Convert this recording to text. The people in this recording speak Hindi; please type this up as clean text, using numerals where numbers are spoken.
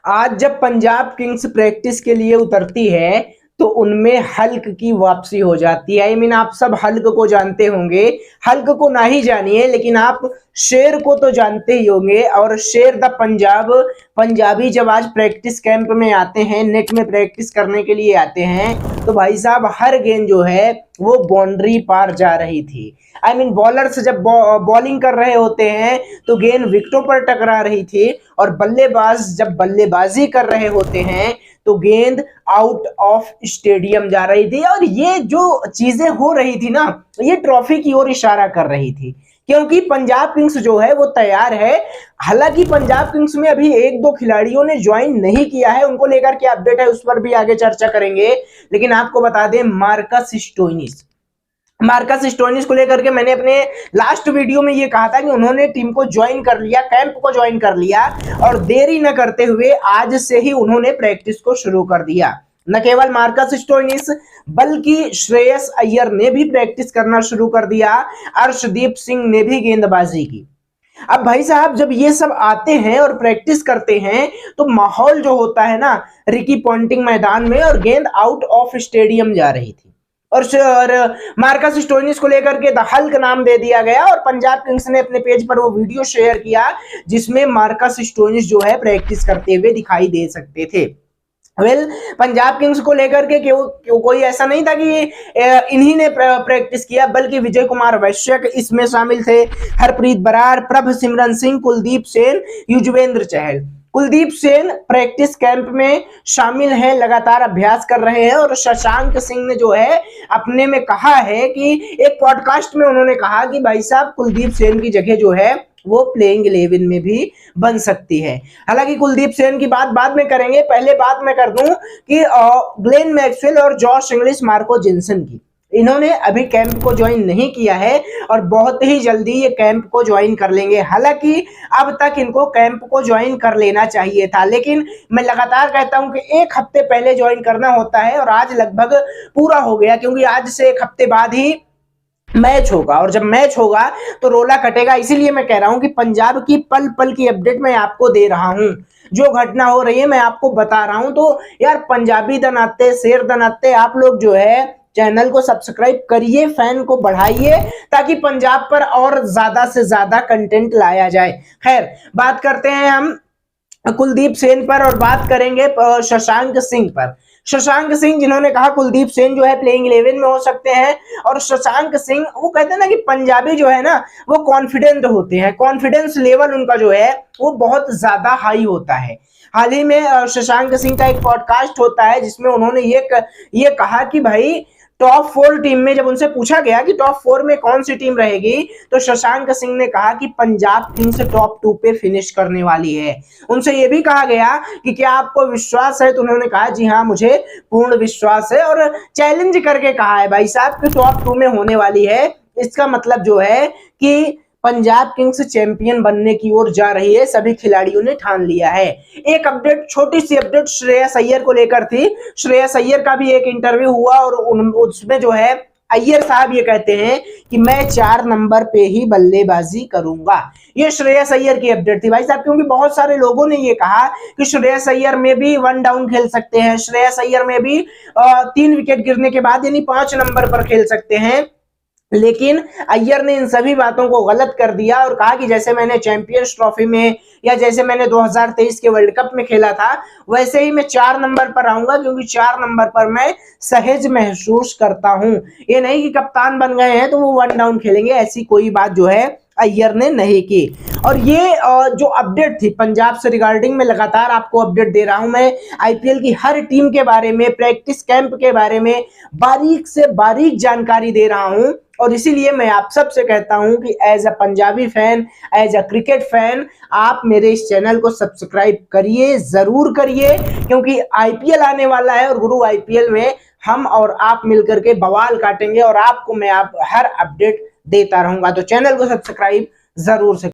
आज जब पंजाब किंग्स प्रैक्टिस के लिए उतरती है तो उनमें हल्क की वापसी हो जाती है। आई मीन आप सब हल्क को जानते होंगे, हल्क को ना ही जानिए लेकिन आप शेर को तो जानते ही होंगे। और शेर द पंजाब पंजाबी जब आज प्रैक्टिस कैंप में आते हैं, नेट में प्रैक्टिस करने के लिए आते हैं, तो भाई साहब हर गेंद जो है वो बाउंड्री पार जा रही थी। आई मीन बॉलर्स जब बॉलिंग कर रहे होते हैं तो गेंद विकेटों पर टकरा रही थी, और बल्लेबाज जब बल्लेबाजी कर रहे होते हैं तो गेंद आउट ऑफ स्टेडियम जा रही थी। और ये जो चीजें हो रही थी ना, ये ट्रॉफी की ओर इशारा कर रही थी, क्योंकि पंजाब किंग्स जो है वो तैयार है। हालांकि पंजाब किंग्स में अभी एक दो खिलाड़ियों ने ज्वाइन नहीं किया है, उनको लेकर क्या अपडेट है उस पर भी आगे चर्चा करेंगे। लेकिन आपको बता दें, मार्कस स्टोइनिस को लेकर के मैंने अपने लास्ट वीडियो में ये कहा था कि उन्होंने टीम को ज्वाइन कर लिया, कैंप को ज्वाइन कर लिया, और देरी न करते हुए आज से ही उन्होंने प्रैक्टिस को शुरू कर दिया। न केवल मार्कस स्टोइनिस बल्कि श्रेयस अय्यर ने भी प्रैक्टिस करना शुरू कर दिया, अर्शदीप सिंह ने भी गेंदबाजी की। अब भाई साहब जब ये सब आते हैं और प्रैक्टिस करते हैं तो माहौल जो होता है ना, रिकी पॉन्टिंग मैदान में, और गेंद आउट ऑफ स्टेडियम जा रही थी, और मार्कस स्टोइनिस को लेकर के द हल्क नाम दे दिया गया। और पंजाब किंग्स ने अपने पेज पर वो वीडियो शेयर किया जिसमें मार्कस स्टोइनिस जो है प्रैक्टिस करते हुए दिखाई दे सकते थे। पंजाब किंग्स को लेकर के क्यों कोई ऐसा नहीं था कि इन्हीं ने प्रैक्टिस किया, बल्कि विजय कुमार वैश्यक इसमें शामिल थे, हरप्रीत बरार, प्रभ सिमरन सिंह, कुलदीप सेन, युजवेंद्र चहल। कुलदीप सेन प्रैक्टिस कैंप में शामिल हैं, लगातार अभ्यास कर रहे हैं। और शशांक सिंह ने जो है अपने में कहा है कि एक पॉडकास्ट में उन्होंने कहा कि भाई साहब कुलदीप सेन की जगह जो है वो प्लेइंग 11 में भी बन सकती है। हालांकि कुलदीप सेन की बात बाद में करेंगे, पहले बात मैं कर दूं कि ग्लेन मैक्सवेल और जॉश इंग्लिश, मार्को जिनसन की, इन्होंने अभी कैंप को ज्वाइन नहीं किया है और बहुत ही जल्दी ये कैंप को ज्वाइन कर लेंगे। हालांकि अब तक इनको कैंप को ज्वाइन कर लेना चाहिए था, लेकिन मैं लगातार कहता हूं कि एक हफ्ते पहले ज्वाइन करना होता है, और आज लगभग पूरा हो गया, क्योंकि आज से एक हफ्ते बाद ही मैच होगा, और जब मैच होगा तो रोला कटेगा। इसीलिए मैं कह रहा हूं कि पंजाब की पल पल की अपडेट मैं आपको दे रहा हूं, जो घटना हो रही है मैं आपको बता रहा हूं। तो यार पंजाबी दनाते, शेर दनाते, आप लोग जो है चैनल को सब्सक्राइब करिए, फैन को बढ़ाइए, ताकि पंजाब पर और ज्यादा से ज्यादा कंटेंट लाया जाए। खैर, बात करते हैं हम कुलदीप सेन पर, और बात करेंगे शशांक सिंह पर। शशांक सिंह, जिन्होंने कहा कुलदीप सेन जो है प्लेइंग 11 में हो सकते हैं, और शशांक सिंह, वो कहते हैं ना कि पंजाबी जो है ना वो कॉन्फिडेंट होते हैं, कॉन्फिडेंस लेवल उनका जो है वो बहुत ज्यादा हाई होता है। हाल ही में शशांक सिंह का एक पॉडकास्ट होता है जिसमें उन्होंने ये कहा कि भाई टॉप 4 टीम में, जब उनसे पूछा गया कि टॉप 4 में कौन सी टीम रहेगी, तो शशांक सिंह ने कहा कि पंजाब किंग्स टॉप 2 पे फिनिश करने वाली है। उनसे यह भी कहा गया कि क्या आपको विश्वास है, तो उन्होंने कहा जी हाँ, मुझे पूर्ण विश्वास है, और चैलेंज करके कहा है भाई साहब कि टॉप 2 में होने वाली है। इसका मतलब जो है कि पंजाब किंग्स चैंपियन बनने की ओर जा रही है, सभी खिलाड़ियों ने ठान लिया है। एक अपडेट, छोटी सी अपडेट श्रेयस अय्यर को लेकर थी। श्रेयस अय्यर का भी एक इंटरव्यू हुआ, और उसमें जो है अय्यर साहब ये कहते हैं कि मैं 4 नंबर पे ही बल्लेबाजी करूंगा। ये श्रेयस अय्यर की अपडेट थी भाई साहब, क्योंकि बहुत सारे लोगों ने ये कहा कि श्रेयस अय्यर में भी 1 डाउन खेल सकते हैं, श्रेयस अय्यर में भी 3 विकेट गिरने के बाद यानी 5 नंबर पर खेल सकते हैं। लेकिन अय्यर ने इन सभी बातों को गलत कर दिया और कहा कि जैसे मैंने चैंपियंस ट्रॉफी में या जैसे मैंने 2023 के वर्ल्ड कप में खेला था, वैसे ही मैं 4 नंबर पर आऊंगा, क्योंकि 4 नंबर पर मैं सहज महसूस करता हूं। ये नहीं कि कप्तान बन गए हैं तो वो 1 डाउन खेलेंगे, ऐसी कोई बात जो है अय्यर ने नहीं की। और ये जो अपडेट थी पंजाब से रिगार्डिंग, में लगातार आपको अपडेट दे रहा हूं। मैं आईपीएल की हर टीम के बारे में, प्रैक्टिस कैंप के बारे में बारीक से बारीक जानकारी दे रहा हूं, और इसीलिए मैं आप सबसे कहता हूं कि as a Punjabi fan, as a cricket fan, आप मेरे इस चैनल को सब्सक्राइब करिए, जरूर करिए, क्योंकि आईपीएल आने वाला है, और गुरु आईपीएल में हम और आप मिलकर के बवाल काटेंगे, और आपको मैं हर अपडेट देता रहूंगा। तो चैनल को सब्सक्राइब जरूर से